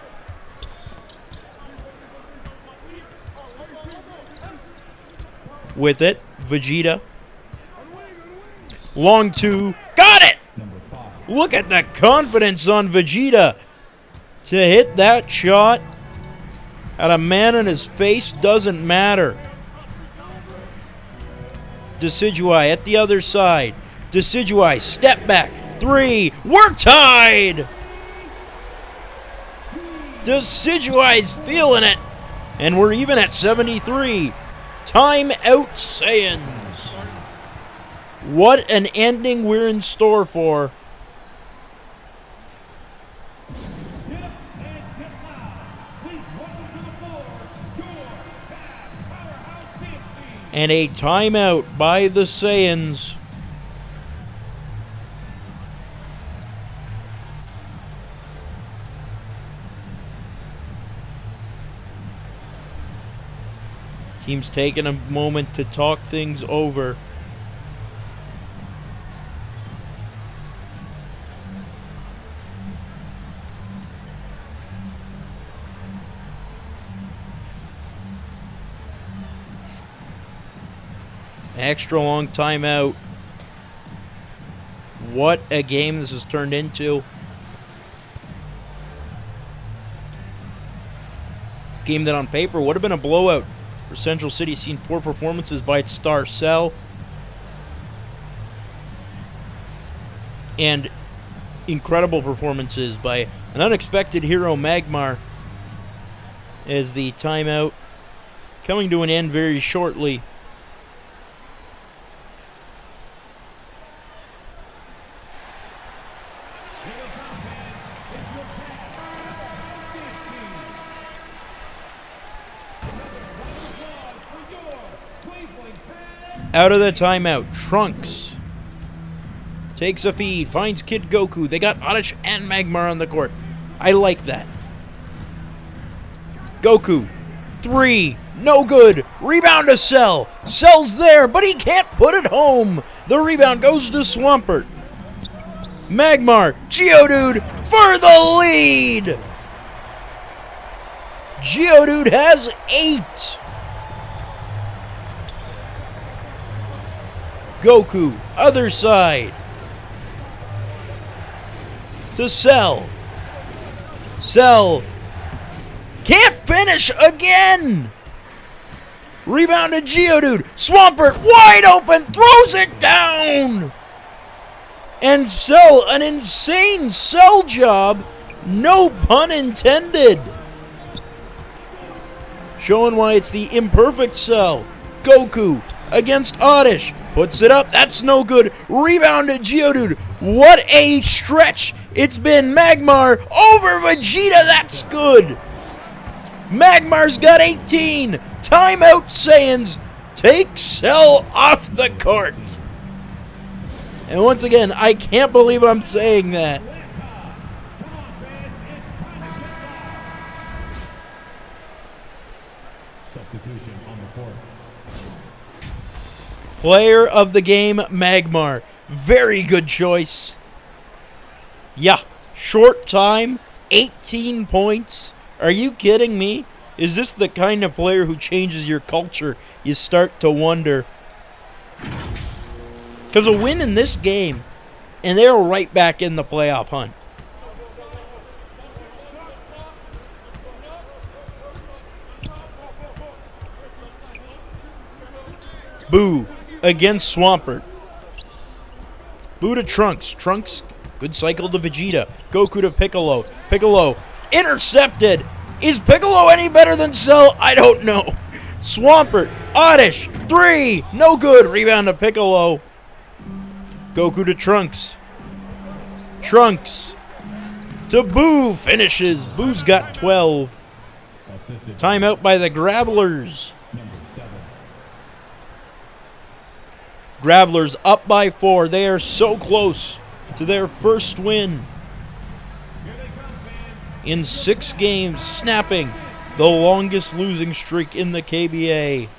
With it. Vegeta. Long 2. Got it! Look at the confidence on Vegeta to hit that shot. At a man in his face doesn't matter. Decidueye at the other side. Decidueye, step back. 3. We're tied! Decidueye's feeling it. And we're even at 73. Time out, Saiyans. What an ending we're in store for. And a timeout by the Saiyans. Team's taking a moment to talk things over. Extra long timeout. What a game this has turned into. Game that on paper would have been a blowout, where Central City seen poor performances by its star Cell and incredible performances by an unexpected hero Magmar, as the timeout coming to an end very shortly. Out of the timeout, Trunks takes a feed, finds Kid Goku. They got Oddish and Magmar on the court. I like that. Goku, 3, no good. Rebound to Cell. Cell's there, but he can't put it home. The rebound goes to Swampert. Magmar, Geodude for the lead. Geodude has 8. Goku, other side. To Cell. Cell can't finish again. Rebound to Geodude. Swampert wide open, throws it down. And Cell, an insane Cell job. No pun intended. Showing why it's the imperfect Cell. Goku against Oddish. Puts it up. That's no good. Rebound to Geodude. What a stretch. It's been Magmar over Vegeta. That's good. Magmar's got 18. Timeout, Saiyans. Take Cell off the court. And once again, I can't believe I'm saying that. Substitution on the court. Player of the game, Magmar. Very good choice. Yeah, short time, 18 points. Are you kidding me? Is this the kind of player who changes your culture? You start to wonder. Because a win in this game, and they're right back in the playoff hunt. Boo against Swampert. Boo to Trunks. Trunks, good cycle to Vegeta. Goku to Piccolo. Piccolo intercepted. Is Piccolo any better than Cell? I don't know. Swampert. Oddish. 3. No good. Rebound to Piccolo. Goku to Trunks. Trunks to Boo. Finishes. Boo's got 12. Assisted Timeout by the Gravelers. number 7. Gravelers up by 4. They are so close to their first win in 6 games, snapping the longest losing streak in the KBA.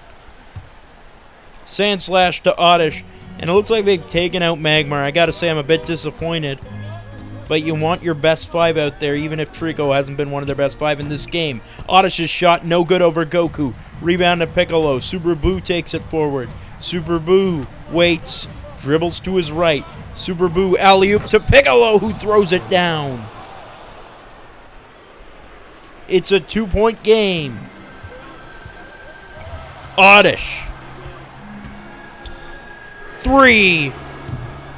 Sandslash to Oddish, and it looks like they've taken out Magmar. I gotta say, I'm a bit disappointed, but you want your best 5 out there, even if Treecko hasn't been one of their best 5 in this game. Oddish's shot, no good over Goku. Rebound to Piccolo. Super Boo takes it forward. Super Boo waits, dribbles to his right. Super Boo alley-oop to Piccolo, who throws it down. It's a 2-point game. Oddish. 3.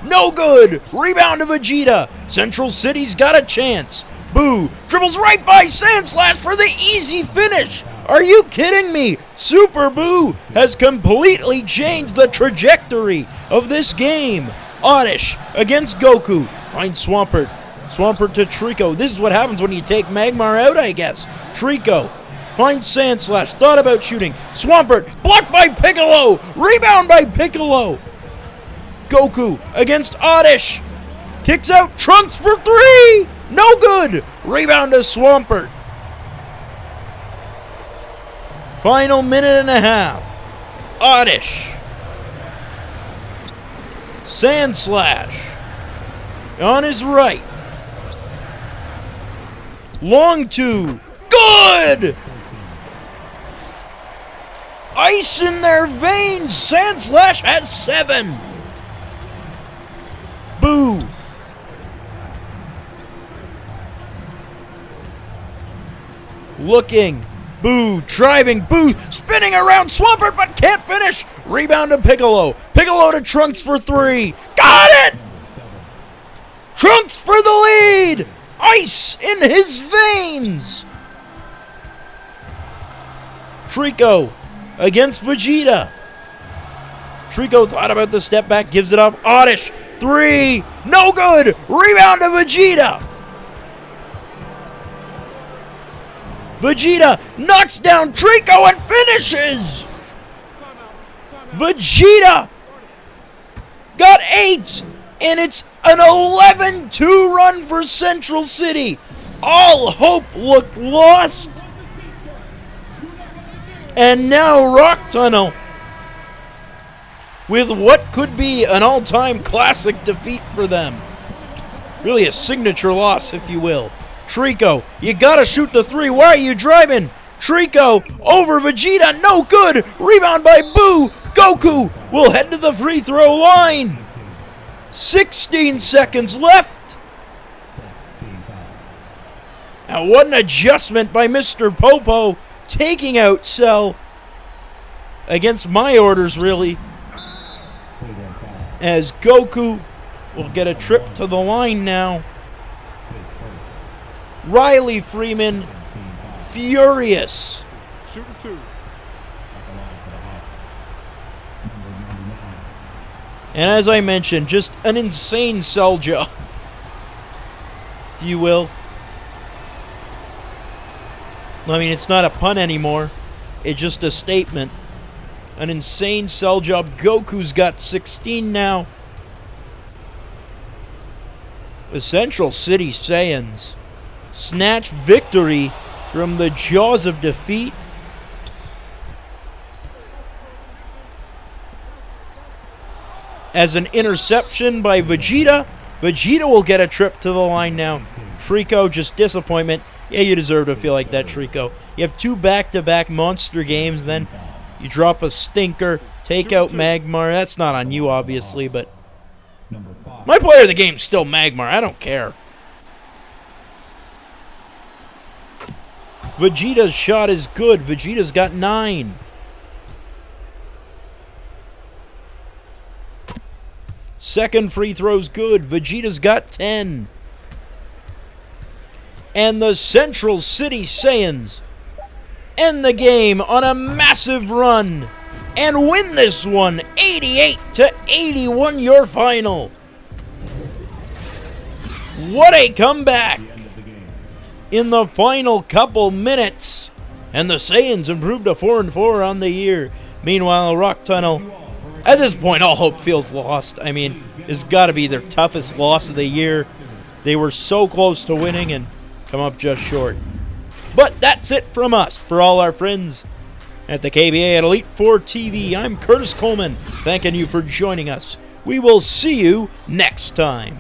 No good. Rebound to Vegeta. Central City's got a chance. Boo dribbles right by Sandslash for the easy finish. Are you kidding me? Super Boo has completely changed the trajectory of this game. Oddish against Goku. Finds Swampert. Swampert to Treecko. This is what happens when you take Magmar out, I guess. Treecko finds Sandslash. Thought about shooting. Swampert blocked by Piccolo. Rebound by Piccolo. Goku against Oddish. Kicks out Trunks for 3. No good. Rebound to Swampert. Final minute and a half. Oddish. Sandslash on his right. Long 2. Good! Ice in their veins. Sandslash has 7. Boo. Looking. Boo. Driving. Boo. Spinning around Swampert but can't finish. Rebound to Piccolo. Piccolo to Trunks for 3. Got it! Trunks for the lead! Ice in his veins! Treecko against Vegeta. Treecko thought about the step back, gives it off. Oddish. 3. No good! Rebound to Vegeta! Vegeta knocks down Treecko and finishes! Vegeta got 8, and it's an 11-2 run for Central City. All hope looked lost. And now Rock Tunnel, with what could be an all-time classic defeat for them. Really a signature loss, if you will. Treecko, you gotta shoot the 3. Why are you driving? Treecko over Vegeta, no good. Rebound by Boo. Goku will head to the free throw line. 16 seconds left. Now what an adjustment by Mr. Popo, taking out Cell against my orders, really. As Goku will get a trip to the line now. Riley Freeman, furious. Shooting 2. And as I mentioned, just an insane Cell job, if you will. I mean, it's not a pun anymore. It's just a statement. An insane Cell job. Goku's got 16 now. The Central City Saiyans snatch victory from the jaws of defeat. As an interception by Vegeta. Vegeta will get a trip to the line now. Treecko, just disappointment. Yeah, you deserve to feel like that, Treecko. You have 2 back-to-back monster games, then you drop a stinker, take out Magmar. That's not on you, obviously, but my player of the game's still Magmar. I don't care. Vegeta's shot is good. Vegeta's got 9. Second free throw's good. Vegeta's got 10. And the Central City Saiyans end the game on a massive run and win this one 88-81, your final. What a comeback in the final couple minutes. And the Saiyans improved to 4-4 on the year. Meanwhile, Rock Tunnel At this point, all hope feels lost. I mean, it's got to be their toughest loss of the year. They were so close to winning and come up just short. But that's it from us. For all our friends at the KBA at Elite 4 TV, I'm Curtis Coleman, thanking you for joining us. We will see you next time.